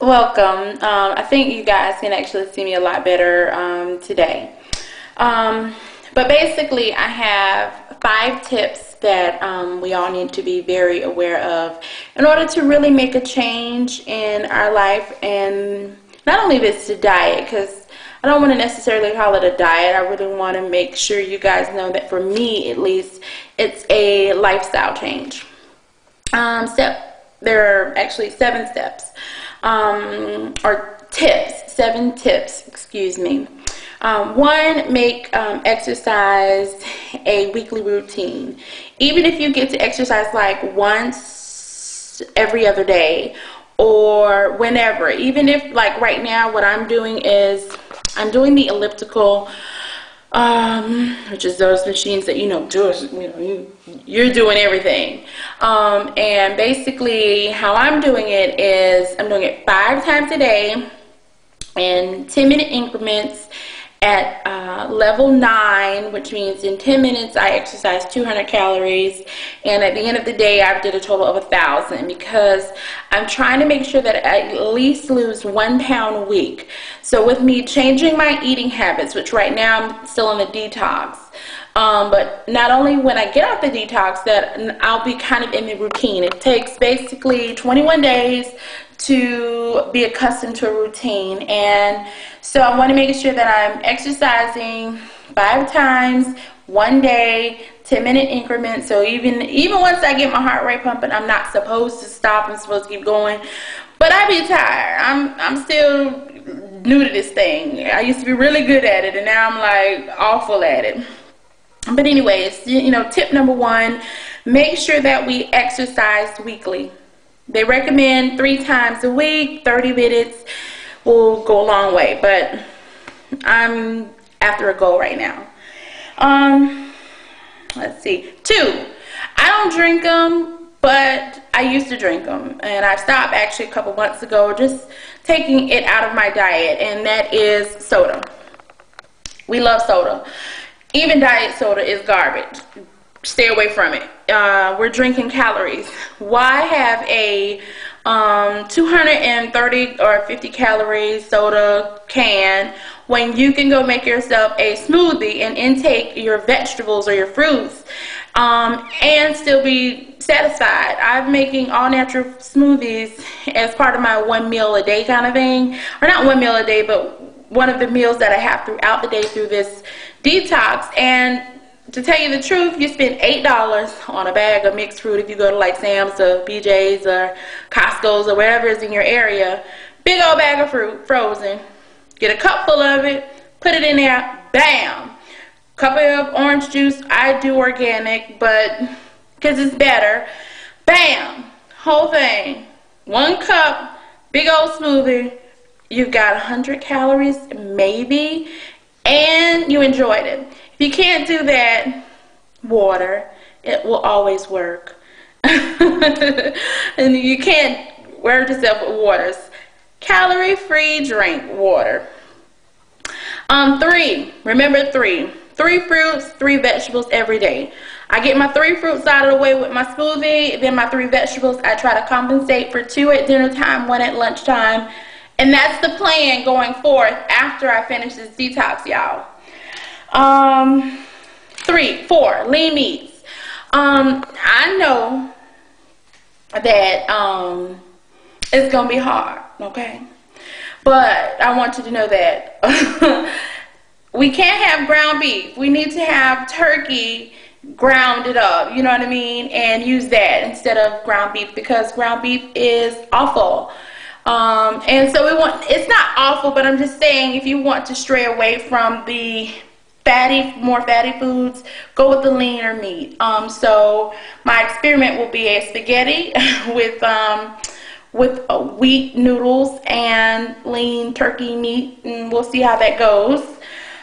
Welcome. I think you guys can actually see me a lot better today. But basically, I have 5 tips that we all need to be very aware of in order to really make a change in our life. And not only this to diet, because I don't want to necessarily call it a diet. I really want to make sure you guys know that for me, at least, it's a lifestyle change. There are actually 7 steps, or tips, 7 tips, excuse me. 1, make exercise a weekly routine. Even if you get to exercise like once every other day or whenever, even if like right now what I'm doing is I'm doing the elliptical, which is those machines that you're doing everything. And basically how I'm doing it is I'm doing it 5 times a day in 10-minute increments at level 9, which means in 10 minutes I exercise 200 calories, and at the end of the day I did a total of 1,000, because I'm trying to make sure that I at least lose 1 pound a week. So with me changing my eating habits, which right now I'm still in the detox, but not only when I get off the detox that I'll be kind of in the routine. It takes basically 21 days to be accustomed to a routine, and so I want to make sure that I'm exercising 5 times, 1 day, 10-minute increments. So even once I get my heart rate pumping, I'm not supposed to stop. I'm supposed to keep going, but I be tired. I'm still new to this thing. I used to be really good at it, and now I'm like awful at it. But anyways, tip number 1, make sure that we exercise weekly. They recommend 3 times a week. 30 minutes will go a long way, but I'm after a goal right now. Let's see. 2, I don't drink them, but I used to drink them, and I stopped actually a couple months ago, just taking it out of my diet, and that is soda. We love soda. Even diet soda is garbage. Stay away from it. We're drinking calories. Why have a 230 or 50 calorie soda can when you can go make yourself a smoothie and intake your vegetables or your fruits and still be satisfied? I'm making all natural smoothies as part of my 1 meal a day kind of thing, or not 1 meal a day, but one of the meals that I have throughout the day through this detox. And to tell you the truth, you spend $8 on a bag of mixed fruit if you go to like Sam's or BJ's or Costco's or wherever is in your area. Big old bag of fruit, frozen. Get a cup full of it, put it in there, bam. Cup of orange juice. I do organic, but because it's better, bam. Whole thing. 1 cup, big old smoothie. You've got 100 calories, maybe, and you enjoyed it. If you can't do that, water. It will always work. And you can't wear yourself with waters. Calorie-free drink water. 3, remember 3. 3 fruits, 3 vegetables every day. I get my 3 fruits out of the way with my smoothie, then my 3 vegetables. I try to compensate for 2 at dinner time, 1 at lunchtime. And that's the plan going forth after I finish this detox, y'all. 4, lean meats. I know that it's gonna be hard, okay? But I want you to know that we can't have ground beef. We need to have turkey grounded up, you know what I mean? And use that instead of ground beef, because ground beef is awful. And so it's not awful, but I'm just saying, if you want to stray away from the more fatty foods, go with the leaner meat. So my experiment will be a spaghetti with wheat noodles and lean turkey meat, and we'll see how that goes.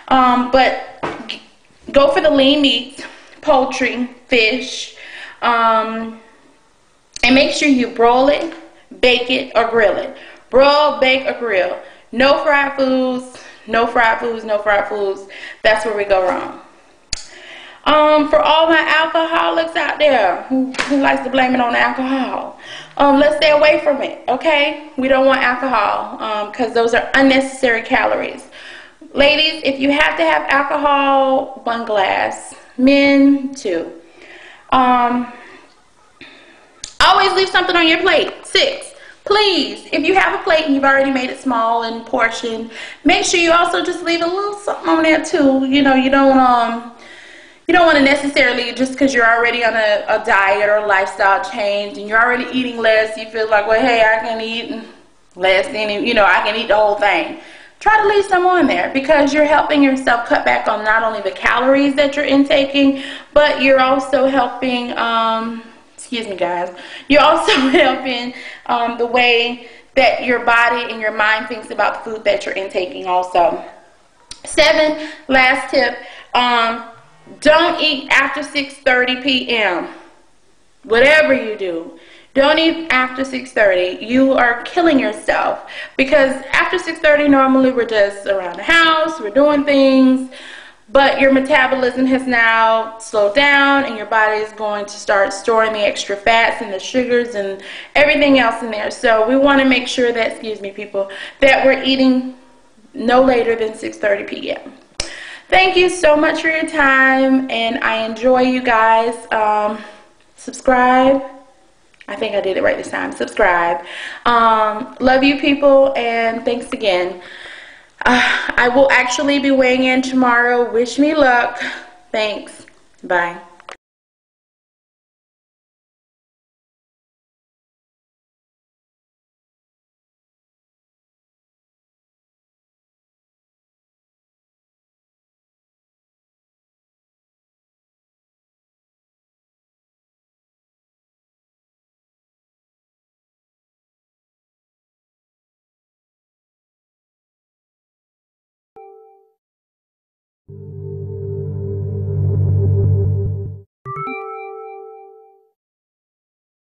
But go for the lean meats, poultry, fish, and make sure you broil it, bake it, or grill it. Broil, bake, or grill. No fried foods, no fried foods, no fried foods. That's where we go wrong. For all my alcoholics out there who likes to blame it on alcohol, let's stay away from it, okay? We don't want alcohol because those are unnecessary calories. Ladies, if you have to have alcohol, 1 glass. Men, 2. Always leave something on your plate. 6. Please, if you have a plate and you've already made it small in portion, make sure you also just leave a little something on there too. You know, you don't want to necessarily, just because you're already on a diet or a lifestyle change and you're already eating less, you feel like, well, hey, I can eat less than, you know, I can eat the whole thing. Try to leave some on there because you're helping yourself cut back on not only the calories that you're intaking, but you're also helping, excuse me guys, you're also helping the way that your body and your mind thinks about the food that you're intaking also. 7, last tip, don't eat after 6:30 p.m. Whatever you do, don't eat after 6:30. You are killing yourself because after 6:30 normally we're just around the house, we're doing things, but your metabolism has now slowed down and your body is going to start storing the extra fats and the sugars and everything else in there. So we want to make sure that, excuse me people, that we're eating no later than 6:30 p.m. Thank you so much for your time, and I enjoy you guys. Subscribe. I think I did it right this time. Subscribe. Love you people, and thanks again. I will actually be weighing in tomorrow. Wish me luck. Thanks. Bye.